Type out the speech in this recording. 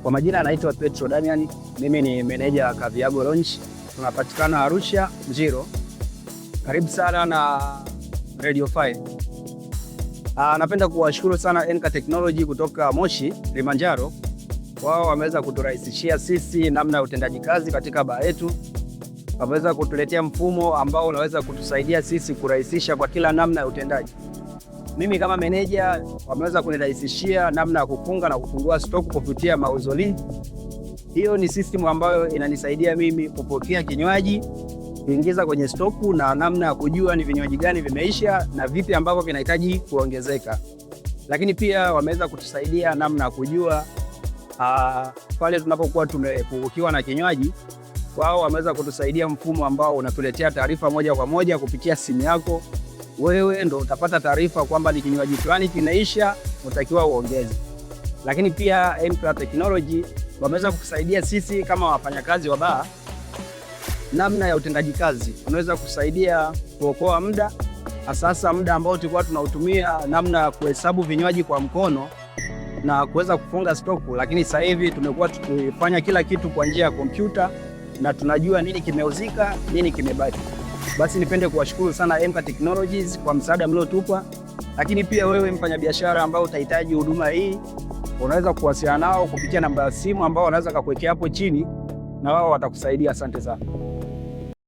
Kwa majina anaitwa Petro Damian, mimi ni meneja wa Kaviago Lounge. Tunapatikana Arusha, Njiro. Karibu sana na Radio 5. Napenda kuwashukuru sana Enka Technology kutoka Moshi, Kilimanjaro. Wao wameweza kuturahisishia sisi namna ya utendaji kazi katika baa yetu. Wameweza kutuletea mfumo ambao unaweza kutusaidia sisi kurahisisha kwa kila namna ya utendaji. Mimi kama meneja wameweza kunirahisishia namna ya kufunga na kufungua stock kupitia Mauzoli. Hiyo ni system ambayo inanisaidia mimi kupokea kinywaji, kuingiza kwenye stock na namna ya kujua ni vinywaji gani vimeisha na vipi ambavyo vinahitaji kuongezeka. Lakini pia wameweza kutusaidia namna ya kujua pale tunapokuwa tumepungukiwa na kinywaji. Wao wameweza kutusaidia mfumo ambao unatuletea taarifa moja kwa moja kupitia simu yako. Wewe ndo utapata taarifa kwamba ni kinywaji fulani kinaisha, unatakiwa uongeze. Lakini pia Enka Technology wameweza kutusaidia sisi kama wafanyakazi wa baa namna ya utendaji kazi. Unaweza kusaidia kuokoa muda, hasa muda ambao tulikuwa tunautumia namna ya kuhesabu vinywaji kwa mkono na kuweza kufunga stock, lakini sasa hivi tumekuwa tukifanya kila kitu kwa njia ya kompyuta na tunajua nini kimeuzika, nini kimebaki. Basi nipende kuwashukuru sana Enka Technologies kwa msaada mliotupa. Lakini pia wewe mfanyabiashara ambao utahitaji huduma hii, unaweza kuwasiliana nao kupitia namba ya simu ambao wanaweza kukuwekea hapo chini na wao watakusaidia. Asante sana.